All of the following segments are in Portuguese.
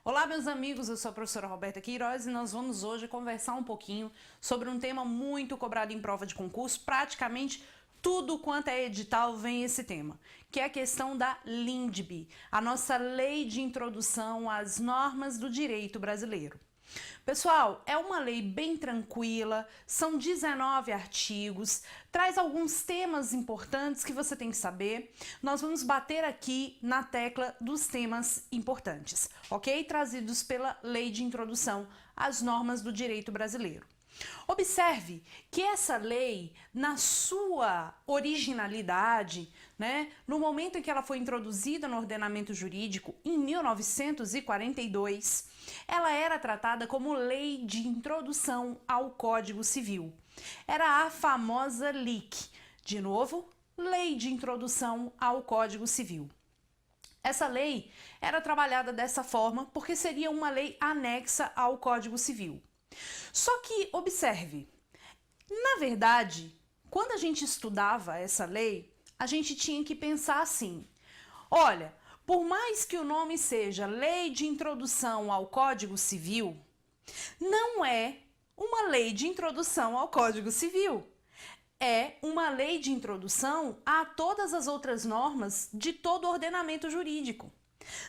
Olá, meus amigos, eu sou a professora Roberta Queiroz e nós vamos hoje conversar um pouquinho sobre um tema muito cobrado em prova de concurso. Praticamente tudo quanto é edital vem esse tema, que é a questão da LINDB, a nossa Lei de Introdução às Normas do Direito Brasileiro. Pessoal, é uma lei bem tranquila, são 19 artigos, traz alguns temas importantes que você tem que saber. Nós vamos bater aqui na tecla dos temas importantes, ok? Trazidos pela Lei de Introdução às Normas do Direito Brasileiro. Observe que essa lei, na sua originalidade, no momento em que ela foi introduzida no ordenamento jurídico, em 1942, ela era tratada como Lei de Introdução ao Código Civil. Era a famosa LIC, de novo, Lei de Introdução ao Código Civil. Essa lei era trabalhada dessa forma porque seria uma lei anexa ao Código Civil. Só que, observe, na verdade, quando a gente estudava essa lei, a gente tinha que pensar assim, olha, por mais que o nome seja Lei de Introdução ao Código Civil, não é uma lei de introdução ao Código Civil. É uma lei de introdução a todas as outras normas de todo o ordenamento jurídico.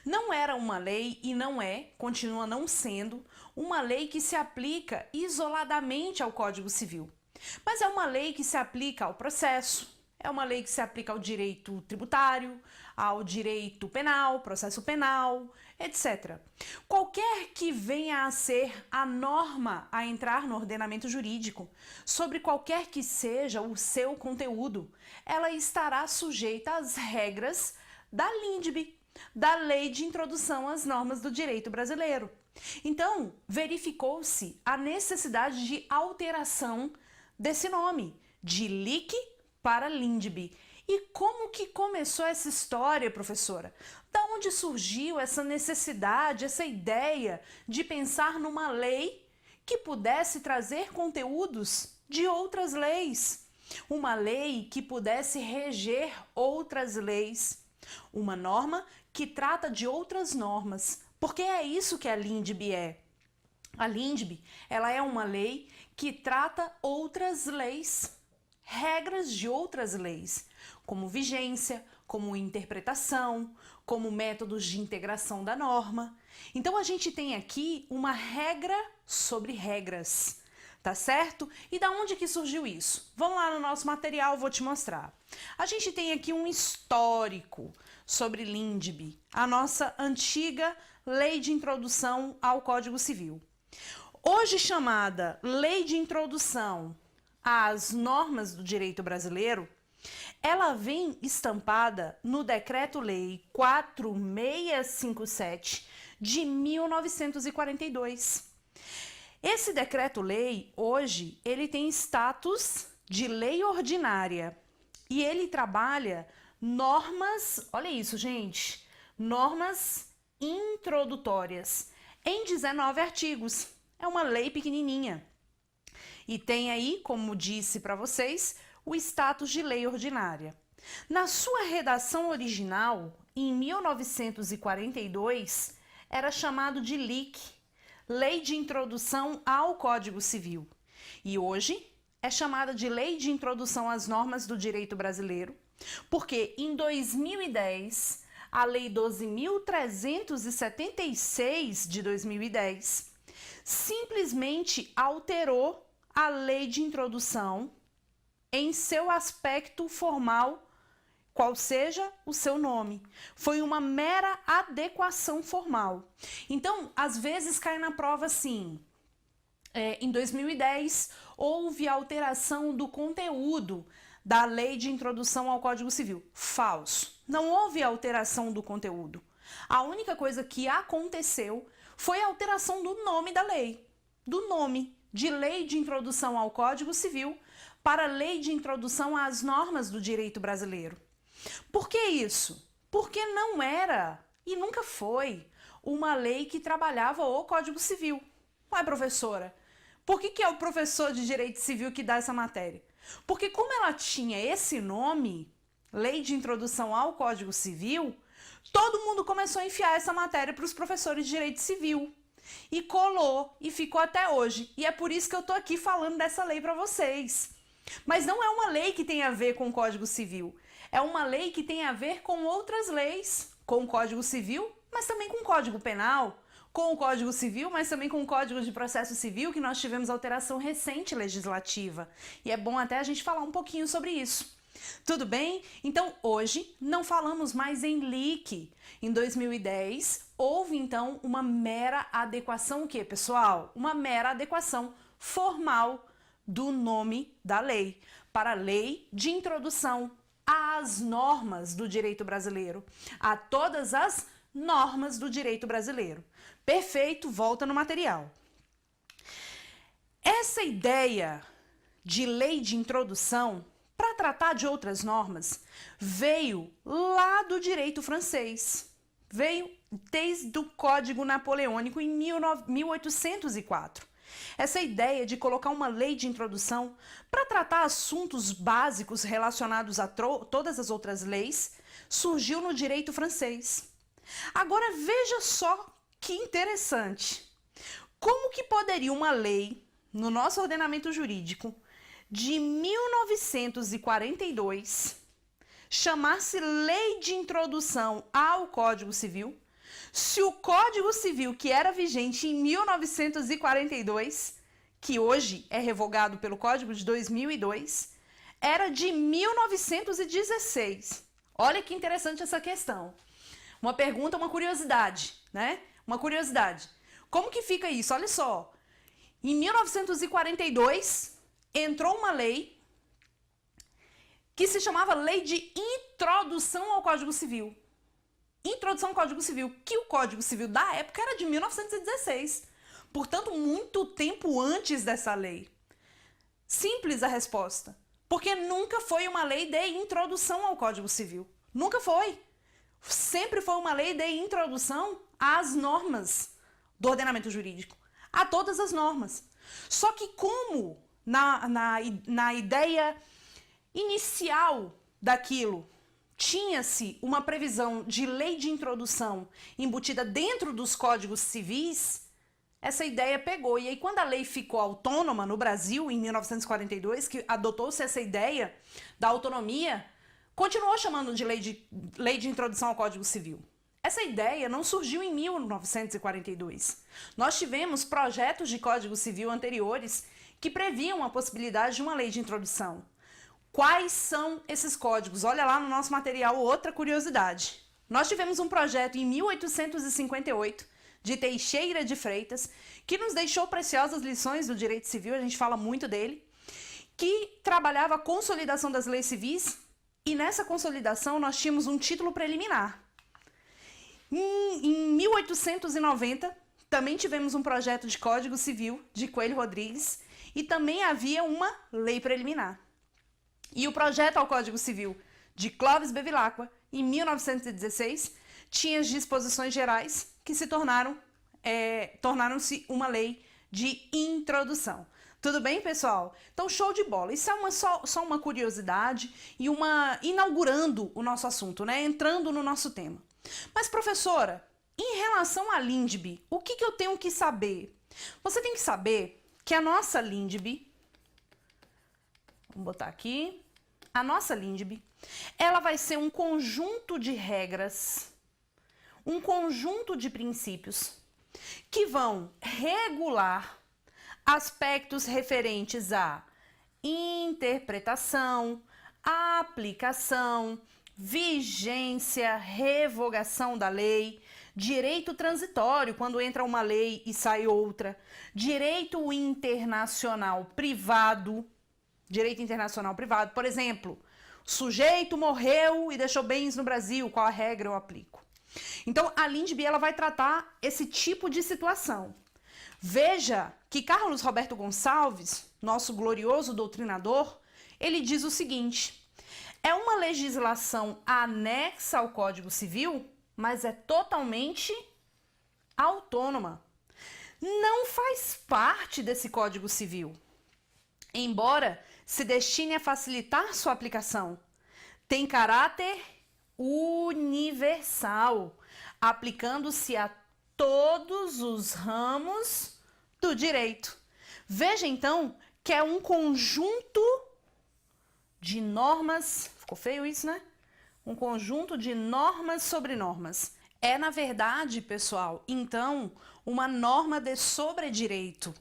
Não era uma lei e não é, continua não sendo, uma lei que se aplica isoladamente ao Código Civil. Mas é uma lei que se aplica ao processo, é uma lei que se aplica ao direito tributário, ao direito penal, processo penal, etc. Qualquer que venha a ser a norma a entrar no ordenamento jurídico, sobre qualquer que seja o seu conteúdo, ela estará sujeita às regras da LINDB, da Lei de Introdução às Normas do Direito Brasileiro. Então, verificou-se a necessidade de alteração desse nome, de LIC para LINDB. E como que começou essa história, professora? Da onde surgiu essa necessidade, essa ideia de pensar numa lei que pudesse trazer conteúdos de outras leis? Uma lei que pudesse reger outras leis. Uma norma que trata de outras normas, porque é isso que a LINDB é. A LINDB, ela é uma lei que trata outras leis, regras de outras leis, como vigência, como interpretação, como métodos de integração da norma. Então a gente tem aqui uma regra sobre regras. Tá certo? E da onde que surgiu isso? Vamos lá no nosso material, vou te mostrar. A gente tem aqui um histórico sobre LINDB, a nossa antiga Lei de Introdução ao Código Civil. Hoje chamada Lei de Introdução às Normas do Direito Brasileiro, ela vem estampada no Decreto-Lei 4657 de 1942. Esse decreto-lei, hoje, ele tem status de lei ordinária e ele trabalha normas, olha isso, gente, normas introdutórias em 19 artigos. É uma lei pequenininha. E tem aí, como disse para vocês, o status de lei ordinária. Na sua redação original, em 1942, era chamado de LIC, Lei de Introdução ao Código Civil, e hoje é chamada de Lei de Introdução às Normas do Direito Brasileiro, porque em 2010, a Lei 12.376 de 2010 simplesmente alterou a Lei de Introdução em seu aspecto formal, qual seja o seu nome. Foi uma mera adequação formal. Então, às vezes cai na prova assim, em 2010 houve alteração do conteúdo da Lei de Introdução ao Código Civil. Falso. Não houve alteração do conteúdo. A única coisa que aconteceu foi a alteração do nome da lei. Do nome de Lei de Introdução ao Código Civil para Lei de Introdução às Normas do Direito Brasileiro. Por que isso? Porque não era e nunca foi uma lei que trabalhava o Código Civil. Ué, professora, por que é o professor de Direito Civil que dá essa matéria? Porque como ela tinha esse nome, Lei de Introdução ao Código Civil, Todo mundo começou a enfiar essa matéria para os professores de direito civil. E colou, e ficou até hoje. E é por isso que eu tô aqui falando dessa lei para vocês. Mas não é uma lei que tem a ver com o Código Civil. É uma lei que tem a ver com outras leis, com o Código Civil, mas também com o Código Penal, com o Código Civil, mas também com o Código de Processo Civil, que nós tivemos alteração recente legislativa. E é bom até a gente falar um pouquinho sobre isso. Tudo bem? Então, hoje não falamos mais em LIC. Em 2010, houve então uma mera adequação, o quê, pessoal? Uma mera adequação formal do nome da lei para a Lei de Introdução às Normas do Direito Brasileiro, a todas as normas do direito brasileiro. Perfeito, volta no material. Essa ideia de lei de introdução para tratar de outras normas veio lá do direito francês. Veio desde o Código Napoleônico em 1804. Essa ideia de colocar uma lei de introdução para tratar assuntos básicos relacionados a todas as outras leis surgiu no direito francês. Agora veja só que interessante. Como que poderia uma lei no nosso ordenamento jurídico de 1942 chamar-se Lei de Introdução ao Código Civil, se o Código Civil que era vigente em 1942, que hoje é revogado pelo Código de 2002, era de 1916? Olha que interessante essa questão. Uma pergunta, uma curiosidade, né? Uma curiosidade. Como que fica isso? Olha só. Em 1942, entrou uma lei que se chamava Lei de Introdução ao Código Civil. Introdução ao Código Civil, que o Código Civil da época era de 1916. Portanto, muito tempo antes dessa lei. Simples a resposta. Porque nunca foi uma lei de introdução ao Código Civil. Nunca foi. Sempre foi uma lei de introdução às normas do ordenamento jurídico. A todas as normas. Só que como na ideia inicial daquilo tinha-se uma previsão de lei de introdução embutida dentro dos códigos civis, essa ideia pegou. E aí, quando a lei ficou autônoma no Brasil, em 1942, que adotou-se essa ideia da autonomia, continuou chamando de lei de introdução ao Código Civil. Essa ideia não surgiu em 1942. Nós tivemos projetos de Código Civil anteriores que previam a possibilidade de uma lei de introdução. Quais são esses códigos? Olha lá no nosso material outra curiosidade. Nós tivemos um projeto em 1858 de Teixeira de Freitas, que nos deixou preciosas lições do direito civil, a gente fala muito dele, que trabalhava a consolidação das leis civis, e nessa consolidação nós tínhamos um título preliminar. Em 1890, também tivemos um projeto de Código Civil de Coelho Rodrigues, e também havia uma lei preliminar. E o projeto ao Código Civil de Clóvis Bevilacqua, em 1916, tinha as disposições gerais que se tornaram-se uma lei de introdução. Tudo bem, pessoal? Então, show de bola. Isso é só uma curiosidade e inaugurando o nosso assunto, né? Entrando no nosso tema. Mas, professora, em relação à LINDB, o que eu tenho que saber? Você tem que saber que a nossa LINDB, vamos botar aqui, a nossa LINDB, ela vai ser um conjunto de regras, um conjunto de princípios que vão regular aspectos referentes à interpretação, aplicação, vigência, revogação da lei, direito transitório, quando entra uma lei e sai outra, direito internacional privado, por exemplo, o sujeito morreu e deixou bens no Brasil, qual a regra eu aplico? Então, a LINDB ela vai tratar esse tipo de situação. Veja que Carlos Roberto Gonçalves, nosso glorioso doutrinador, ele diz o seguinte: é uma legislação anexa ao Código Civil, mas é totalmente autônoma. Não faz parte desse Código Civil, embora se destine a facilitar sua aplicação. Tem caráter universal, aplicando-se a todos os ramos do direito. Veja então que é um conjunto de normas, ficou feio isso, né? Um conjunto de normas sobre normas. É, na verdade, pessoal, então, uma norma de sobredireito,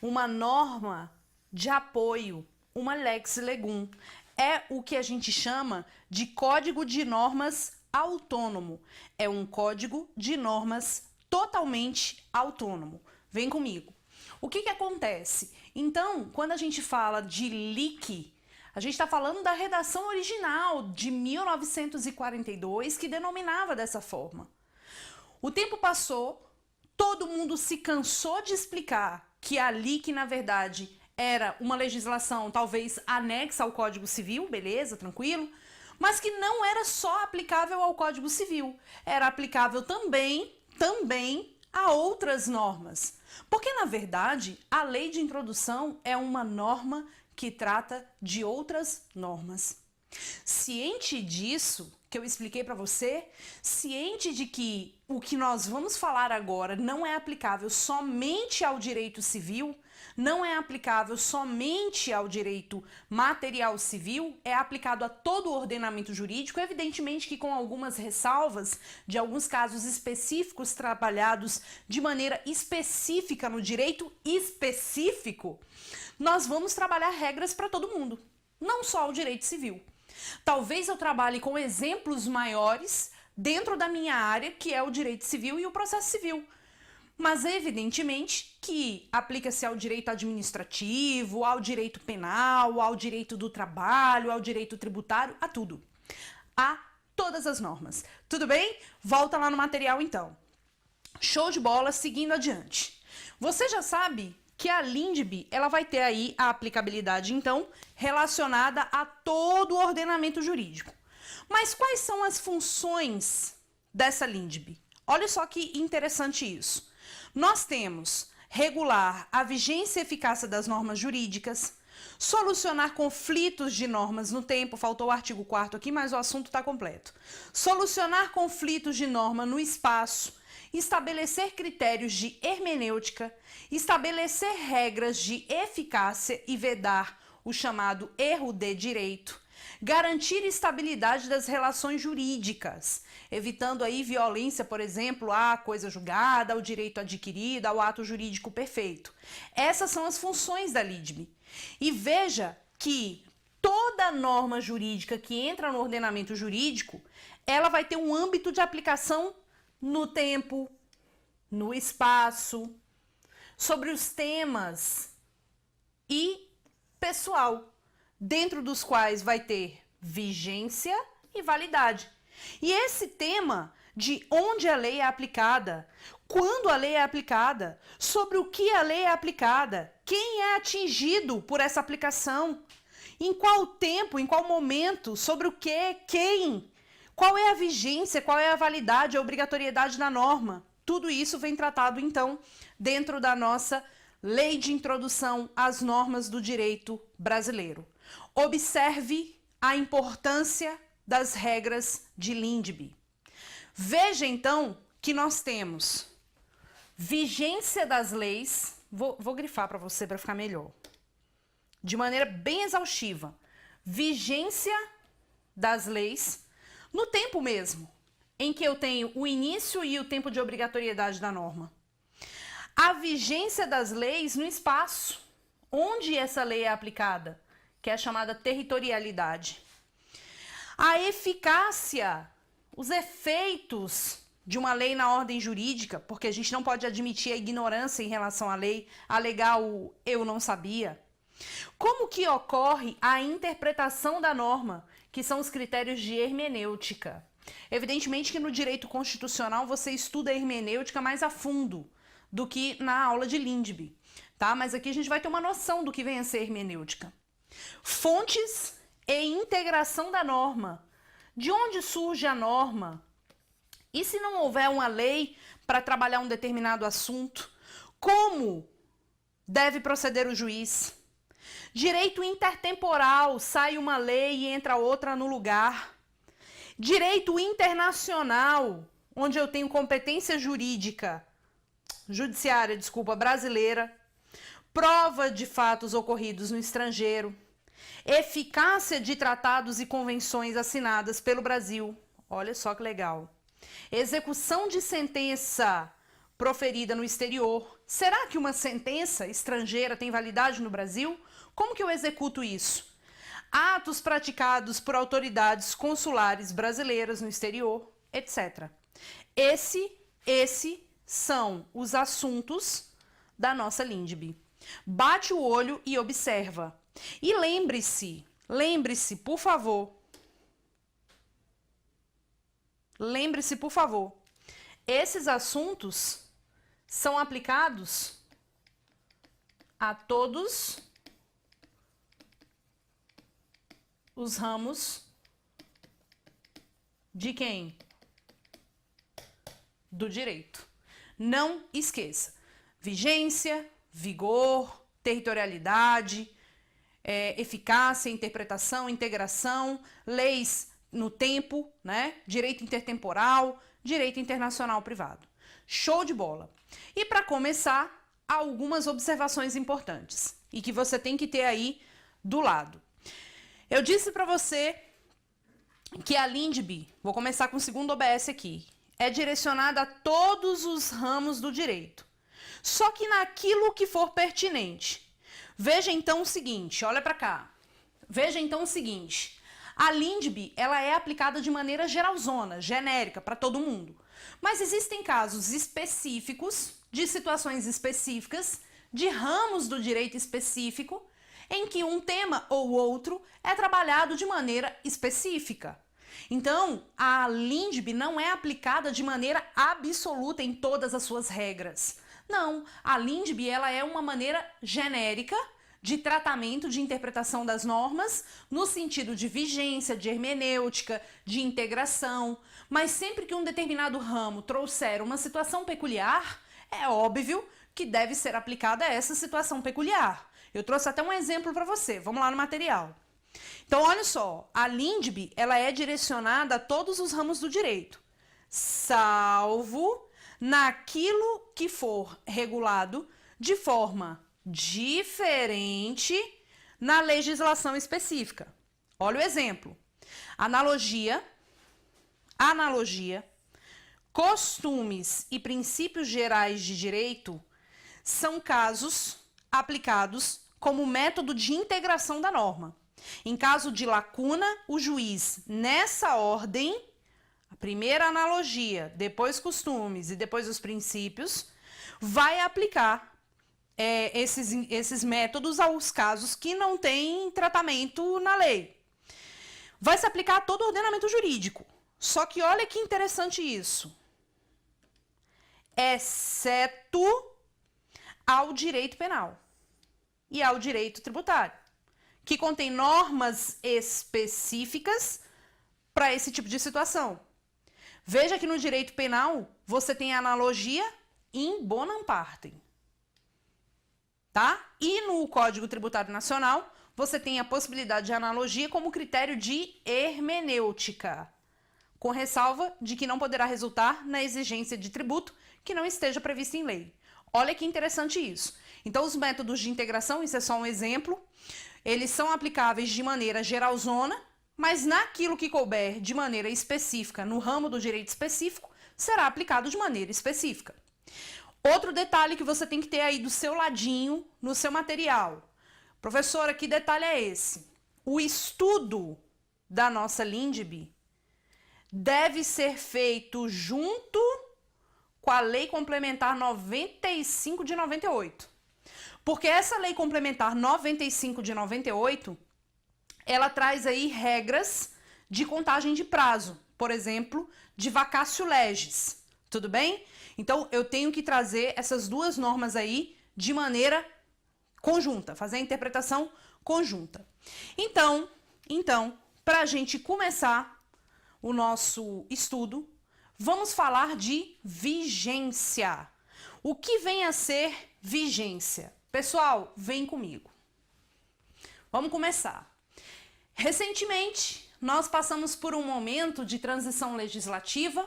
uma norma de apoio, uma lex legum. É o que a gente chama de código de normas autônomo. É um código de normas totalmente autônomo. Vem comigo. O que acontece? Então, quando a gente fala de LIC, a gente está falando da redação original de 1942, que denominava dessa forma. O tempo passou, todo mundo se cansou de explicar que a LIC, na verdade, era uma legislação talvez anexa ao Código Civil, beleza, tranquilo, mas que não era só aplicável ao Código Civil, era aplicável também a outras normas. Porque, na verdade, a lei de introdução é uma norma que trata de outras normas. Ciente disso, que eu expliquei para você, ciente de que o que nós vamos falar agora não é aplicável somente ao direito civil, não é aplicável somente ao direito material civil, é aplicado a todo o ordenamento jurídico, evidentemente que com algumas ressalvas de alguns casos específicos trabalhados de maneira específica no direito específico, nós vamos trabalhar regras para todo mundo, não só o direito civil. Talvez eu trabalhe com exemplos maiores dentro da minha área, que é o direito civil e o processo civil. Mas evidentemente que aplica-se ao direito administrativo, ao direito penal, ao direito do trabalho, ao direito tributário, a tudo. A todas as normas. Tudo bem? Volta lá no material então. Show de bola, seguindo adiante. Você já sabe que a LINDB, ela vai ter aí a aplicabilidade, então, relacionada a todo o ordenamento jurídico. Mas quais são as funções dessa LINDB? Olha só que interessante isso. Nós temos regular a vigência e eficácia das normas jurídicas, solucionar conflitos de normas no tempo, faltou o artigo 4º aqui, mas o assunto está completo. Solucionar conflitos de norma no espaço, estabelecer critérios de hermenêutica, estabelecer regras de eficácia e vedar o chamado erro de direito, garantir estabilidade das relações jurídicas, evitando aí violência, por exemplo, à coisa julgada, ao direito adquirido, ao ato jurídico perfeito. Essas são as funções da LIDB. E veja que toda norma jurídica que entra no ordenamento jurídico, ela vai ter um âmbito de aplicação no tempo, no espaço, sobre os temas e pessoal, dentro dos quais vai ter vigência e validade. E esse tema de onde a lei é aplicada, quando a lei é aplicada, sobre o que a lei é aplicada, quem é atingido por essa aplicação, em qual tempo, em qual momento, sobre o que, quem, qual é a vigência, qual é a validade, a obrigatoriedade da norma. Tudo isso vem tratado, então, dentro da nossa Lei de Introdução às Normas do Direito Brasileiro. Observe a importância das regras de LINDB. Veja, então, que nós temos vigência das leis, vou grifar para você para ficar melhor, de maneira bem exaustiva, vigência das leis no tempo mesmo, em que eu tenho o início e o tempo de obrigatoriedade da norma. A vigência das leis no espaço, onde essa lei é aplicada, que é a chamada territorialidade. A eficácia, os efeitos de uma lei na ordem jurídica, porque a gente não pode admitir a ignorância em relação à lei, alegar o eu não sabia. Como que ocorre a interpretação da norma, que são os critérios de hermenêutica? Evidentemente que no direito constitucional você estuda a hermenêutica mais a fundo do que na aula de LINDB, tá? Mas aqui a gente vai ter uma noção do que vem a ser hermenêutica. Fontes e integração da norma. De onde surge a norma? E se não houver uma lei para trabalhar um determinado assunto, como deve proceder o juiz? Direito intertemporal, sai uma lei e entra outra no lugar. Direito internacional, onde eu tenho competência judiciária, brasileira. Prova de fatos ocorridos no estrangeiro. Eficácia de tratados e convenções assinadas pelo Brasil. Olha só que legal. Execução de sentença proferida no exterior. Será que uma sentença estrangeira tem validade no Brasil? Como que eu executo isso? Atos praticados por autoridades consulares brasileiras no exterior, etc. Esses são os assuntos da nossa LINDB. Bate o olho e observa. E lembre-se, por favor, esses assuntos são aplicados a todos os ramos de quem? Do direito. Não esqueça. Vigência, vigor, territorialidade, eficácia, interpretação, integração, leis no tempo, né? Direito intertemporal, direito internacional privado. Show de bola! E para começar, algumas observações importantes e que você tem que ter aí do lado. Eu disse para você que a LINDB, vou começar com o segundo OBS aqui, é direcionada a todos os ramos do direito, só que naquilo que for pertinente. Veja então o seguinte, olha para cá. Veja então o seguinte, a LINDB, ela é aplicada de maneira geralzona, genérica, para todo mundo. Mas existem casos específicos, de situações específicas, de ramos do direito específico, em que um tema ou outro é trabalhado de maneira específica. Então, a LINDB não é aplicada de maneira absoluta em todas as suas regras. Não, a LINDB ela é uma maneira genérica de tratamento, de interpretação das normas, no sentido de vigência, de hermenêutica, de integração, mas sempre que um determinado ramo trouxer uma situação peculiar, é óbvio que deve ser aplicada a essa situação peculiar. Eu trouxe até um exemplo para você, vamos lá no material. Então, olha só, a LINDB ela é direcionada a todos os ramos do direito, salvo naquilo que for regulado de forma diferente na legislação específica. Olha o exemplo. Analogia, costumes e princípios gerais de direito são casos aplicados como método de integração da norma. Em caso de lacuna, o juiz, nessa ordem, a primeira analogia, depois costumes e depois os princípios, vai aplicar esses métodos aos casos que não têm tratamento na lei. Vai se aplicar a todo o ordenamento jurídico. Só que olha que interessante isso. Exceto ao direito penal e ao direito tributário, que contém normas específicas para esse tipo de situação. Veja que no direito penal você tem a analogia in bonam partem, tá? E no Código Tributário Nacional você tem a possibilidade de analogia como critério de hermenêutica, com ressalva de que não poderá resultar na exigência de tributo que não esteja previsto em lei. Olha que interessante isso. Então, os métodos de integração, isso é só um exemplo, eles são aplicáveis de maneira geralzona, mas naquilo que couber de maneira específica, no ramo do direito específico, será aplicado de maneira específica. Outro detalhe que você tem que ter aí do seu ladinho, no seu material. Professora, que detalhe é esse? O estudo da nossa LINDB deve ser feito junto com a Lei Complementar 95 de 98. Porque essa Lei Complementar 95 de 98, ela traz aí regras de contagem de prazo, por exemplo, de vacatio legis, tudo bem? Então, eu tenho que trazer essas duas normas aí de maneira conjunta, fazer a interpretação conjunta. Então, para a gente começar o nosso estudo, vamos falar de vigência. O que vem a ser vigência? Pessoal, vem comigo. Vamos começar. Recentemente, nós passamos por um momento de transição legislativa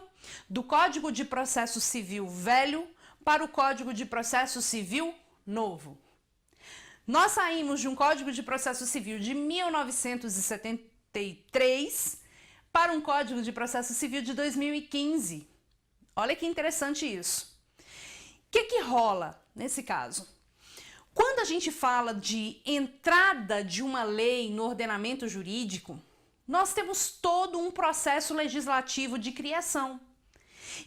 do Código de Processo Civil velho para o Código de Processo Civil novo. Nós saímos de um Código de Processo Civil de 1973 para um Código de Processo Civil de 2015. Olha que interessante isso. O que rola nesse caso? Quando a gente fala de entrada de uma lei no ordenamento jurídico, nós temos todo um processo legislativo de criação.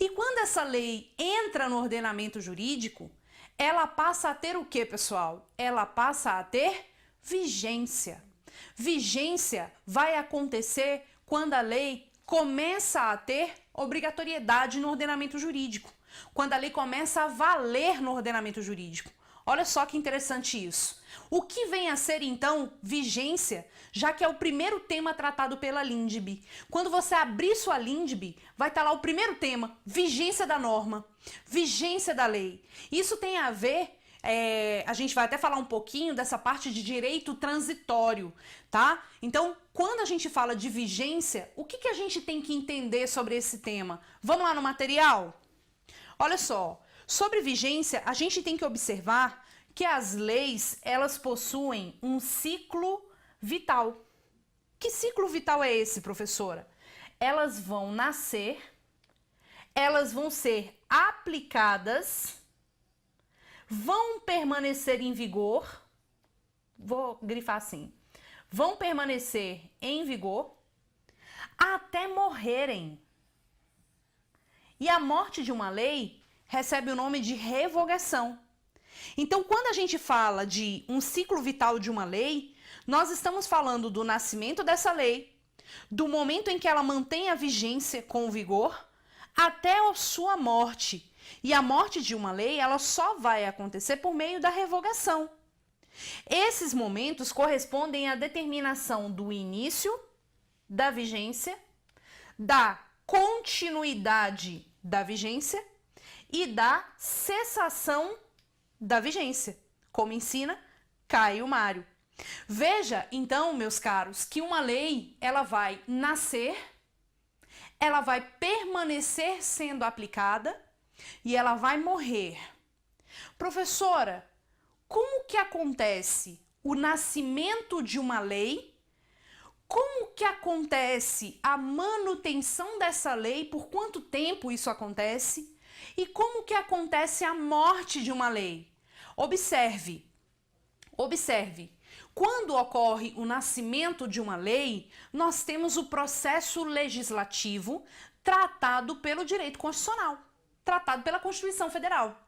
E quando essa lei entra no ordenamento jurídico, ela passa a ter o quê, pessoal? Ela passa a ter vigência. Vigência vai acontecer quando a lei começa a ter obrigatoriedade no ordenamento jurídico, quando a lei começa a valer no ordenamento jurídico. Olha só que interessante isso. O que vem a ser, então, vigência, já que é o primeiro tema tratado pela LINDB. Quando você abrir sua LINDB, vai estar lá o primeiro tema, vigência da norma, vigência da lei. Isso tem a ver, a gente vai até falar um pouquinho dessa parte de direito transitório, tá? Então, quando a gente fala de vigência, o que a gente tem que entender sobre esse tema? Vamos lá no material? Olha só. Sobre vigência, a gente tem que observar que as leis, elas possuem um ciclo vital. Que ciclo vital é esse, professora? Elas vão nascer, elas vão ser aplicadas, vão permanecer em vigor, vou grifar assim, vão permanecer em vigor até morrerem. E a morte de uma lei recebe o nome de revogação. Então, quando a gente fala de um ciclo vital de uma lei, nós estamos falando do nascimento dessa lei, do momento em que ela mantém a vigência com vigor, até a sua morte. E a morte de uma lei, ela só vai acontecer por meio da revogação. Esses momentos correspondem à determinação do início da vigência, da continuidade da vigência e da cessação da vigência, como ensina Caio Mário. Veja, então, meus caros, que uma lei, ela vai nascer, ela vai permanecer sendo aplicada e ela vai morrer. Professora, como que acontece o nascimento de uma lei? Como que acontece a manutenção dessa lei? Por quanto tempo isso acontece? E como que acontece a morte de uma lei? Observe, quando ocorre o nascimento de uma lei, nós temos o processo legislativo tratado pelo direito constitucional, tratado pela Constituição Federal.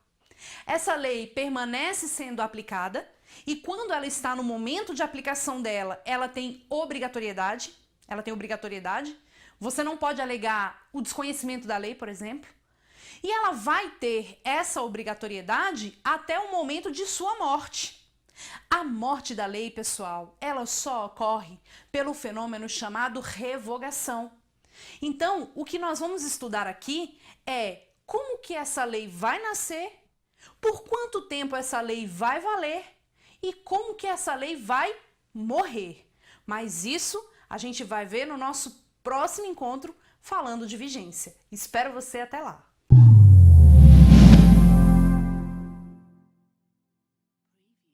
Essa lei permanece sendo aplicada e quando ela está no momento de aplicação dela, ela tem obrigatoriedade, você não pode alegar o desconhecimento da lei, por exemplo. E ela vai ter essa obrigatoriedade até o momento de sua morte. A morte da lei, pessoal, ela só ocorre pelo fenômeno chamado revogação. Então, o que nós vamos estudar aqui é como que essa lei vai nascer, por quanto tempo essa lei vai valer e como que essa lei vai morrer. Mas isso a gente vai ver no nosso próximo encontro falando de vigência. Espero você até lá.